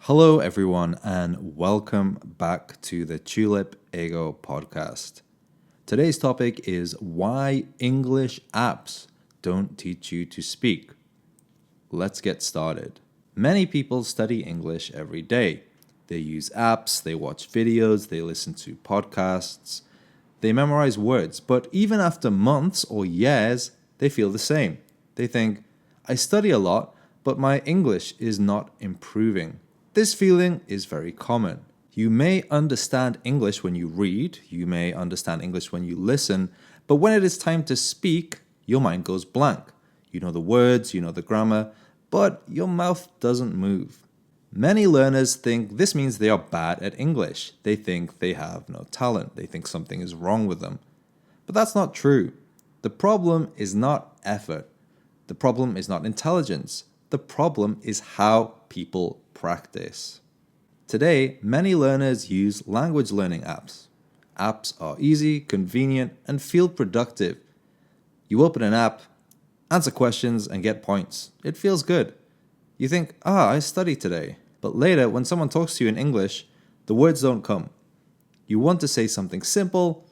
Hello, everyone, and welcome back to the Tulip Ego podcast. Today's topic is why English apps don't teach you to speak. Let's get started. Many people study English every day. They use apps, they watch videos, they listen to podcasts, they memorize words, but even after months or years, they feel the same. They think, I study a lot, but my English is not improving. This feeling is very common. You may understand English when you read, you may understand English when you listen, but when it is time to speak, your mind goes blank. You know the words, you know the grammar, but your mouth doesn't move. Many learners think this means they are bad at English. They think they have no talent. They think something is wrong with them. But that's not true. The problem is not effort. The problem is not intelligence. The problem is how people practice. Today, many learners use language learning apps. Apps are easy, convenient, and feel productive. You open an app, answer questions, and get points. It feels good. You think, I studied today. But later, when someone talks to you in English, the words don't come. You want to say something simple,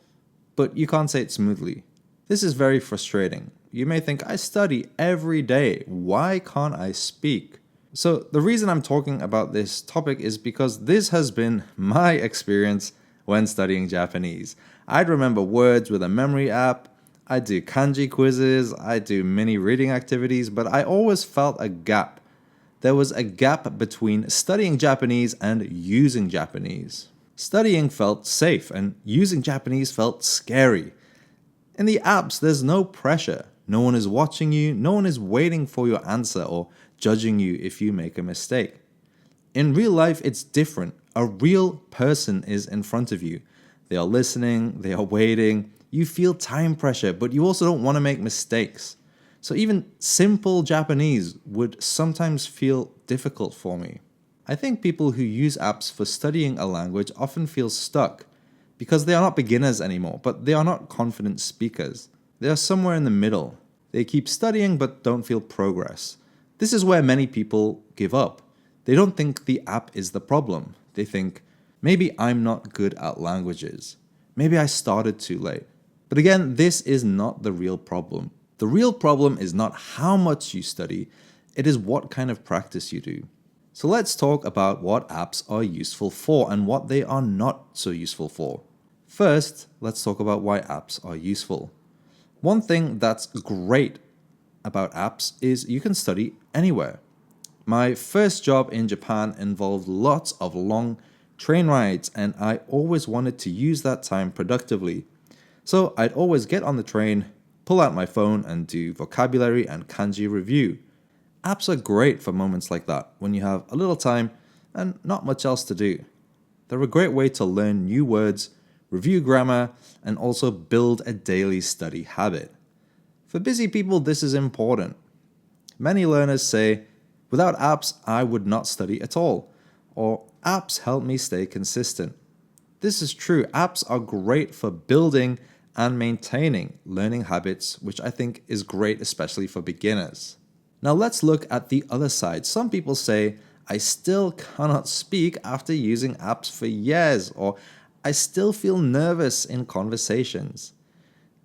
but you can't say it smoothly. This is very frustrating. You may think, I study every day. Why can't I speak? So the reason I'm talking about this topic is because this has been my experience when studying Japanese. I'd remember words with a memory app. I do kanji quizzes. I do mini reading activities, but I always felt a gap. There was a gap between studying Japanese and using Japanese. Studying felt safe and using Japanese felt scary. In the apps, there's no pressure. No one is watching you. No one is waiting for your answer or judging you if you make a mistake. In real life, it's different. A real person is in front of you. They are listening. They are waiting. You feel time pressure, but you also don't want to make mistakes. So even simple Japanese would sometimes feel difficult for me. I think people who use apps for studying a language often feel stuck because they are not beginners anymore, but they are not confident speakers. They are somewhere in the middle. They keep studying but don't feel progress. This is where many people give up. They don't think the app is the problem. They think, maybe I'm not good at languages. Maybe I started too late. But again, this is not the real problem. The real problem is not how much you study, it is what kind of practice you do. So let's talk about what apps are useful for and what they are not so useful for. First, let's talk about why apps are useful. One thing that's great about apps is you can study anywhere. My first job in Japan involved lots of long train rides, and I always wanted to use that time productively. So I'd always get on the train, pull out my phone, and do vocabulary and kanji review. Apps are great for moments like that, when you have a little time and not much else to do. They're a great way to learn new words, review grammar, and also build a daily study habit. For busy people, this is important. Many learners say, without apps, I would not study at all, or apps help me stay consistent. This is true. Apps are great for building and maintaining learning habits, which I think is great, especially for beginners. Now let's look at the other side. Some people say, I still cannot speak after using apps for years, or I still feel nervous in conversations.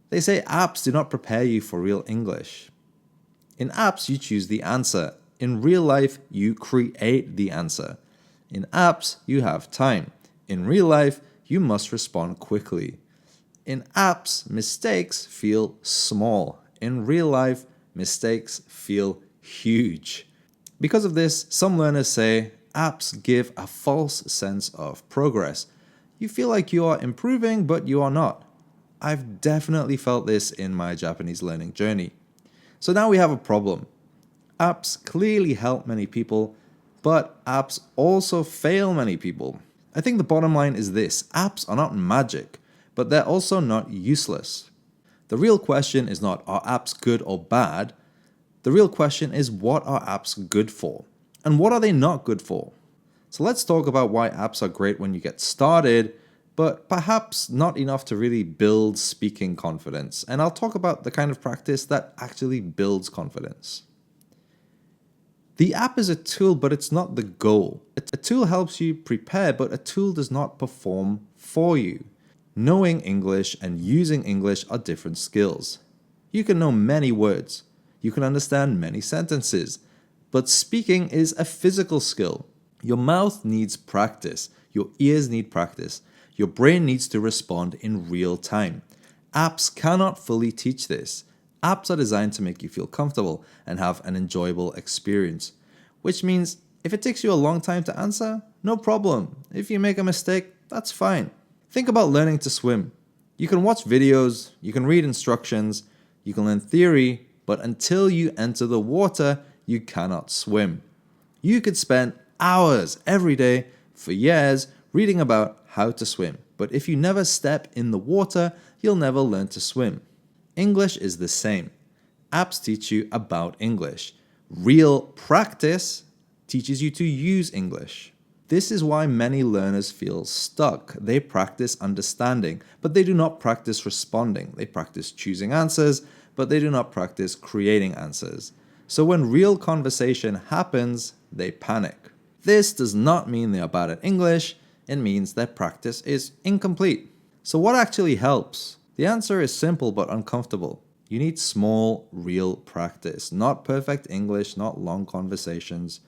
They say apps do not prepare you for real English. In apps, you choose the answer. In real life, you create the answer. In apps, you have time. In real life, you must respond quickly. In apps, mistakes feel small. In real life, mistakes feel huge. Because of this, some learners say apps give a false sense of progress. You feel like you are improving, but you are not. I've definitely felt this in my Japanese learning journey. So now we have a problem. Apps clearly help many people, but apps also fail many people. I think the bottom line is this: apps are not magic, but they're also not useless. The real question is not, are apps good or bad? The real question is, what are apps good for? And what are they not good for? So let's talk about why apps are great when you get started, but perhaps not enough to really build speaking confidence. And I'll talk about the kind of practice that actually builds confidence. The app is a tool, but it's not the goal. A tool helps you prepare, but a tool does not perform for you. Knowing English and using English are different skills. You can know many words. You can understand many sentences. But speaking is a physical skill. Your mouth needs practice. Your ears need practice. Your brain needs to respond in real time. Apps cannot fully teach this. Apps are designed to make you feel comfortable and have an enjoyable experience. Which means if it takes you a long time to answer, no problem. If you make a mistake, that's fine. Think about learning to swim. You can watch videos, you can read instructions, you can learn theory, but until you enter the water, you cannot swim. You could spend hours every day for years reading about how to swim, but if you never step in the water, you'll never learn to swim. English is the same. Apps teach you about English. Real practice teaches you to use English. This is why many learners feel stuck. They practice understanding, but they do not practice responding. They practice choosing answers, but they do not practice creating answers. So when real conversation happens, they panic. This does not mean they are bad at English. It means their practice is incomplete. So what actually helps? The answer is simple but uncomfortable. You need small, real practice. Not perfect English, not long conversations.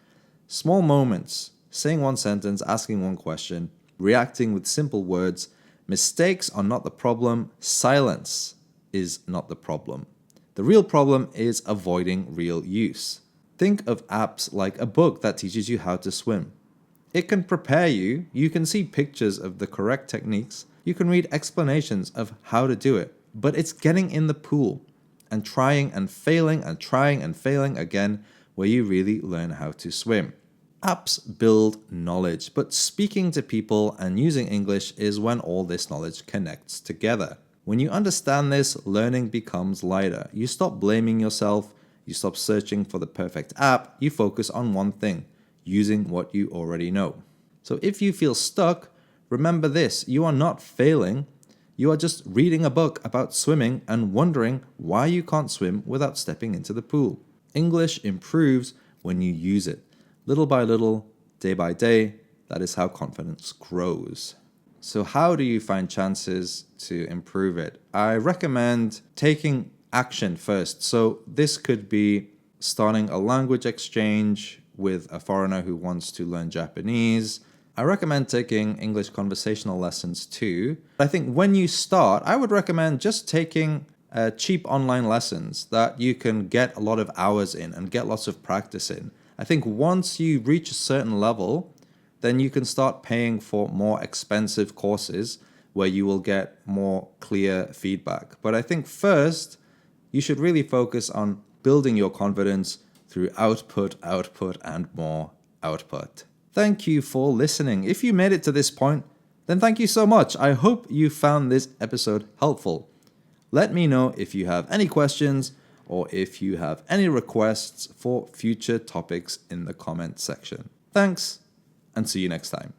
Small moments. Saying one sentence, asking one question, reacting with simple words. Mistakes are not the problem. Silence is not the problem. The real problem is avoiding real use. Think of apps like a book that teaches you how to swim. It can prepare you. You can see pictures of the correct techniques. You can read explanations of how to do it. But it's getting in the pool and trying and failing and trying and failing again where you really learn how to swim. Apps build knowledge, but speaking to people and using English is when all this knowledge connects together. When you understand this, learning becomes lighter. You stop blaming yourself, you stop searching for the perfect app, you focus on one thing, using what you already know. So if you feel stuck, remember this, you are not failing, you are just reading a book about swimming and wondering why you can't swim without stepping into the pool. English improves when you use it. Little by little, day by day, that is how confidence grows. So how do you find chances to improve it? I recommend taking action first. So this could be starting a language exchange with a foreigner who wants to learn Japanese. I recommend taking English conversational lessons too. I think when you start, I would recommend just taking cheap online lessons that you can get a lot of hours in and get lots of practice in. I think once you reach a certain level, then you can start paying for more expensive courses where you will get more clear feedback. But I think first, you should really focus on building your confidence through output, and more output. Thank you for listening. If you made it to this point, then thank you so much. I hope you found this episode helpful. Let me know if you have any questions or if you have any requests for future topics in the comment section. Thanks, and see you next time.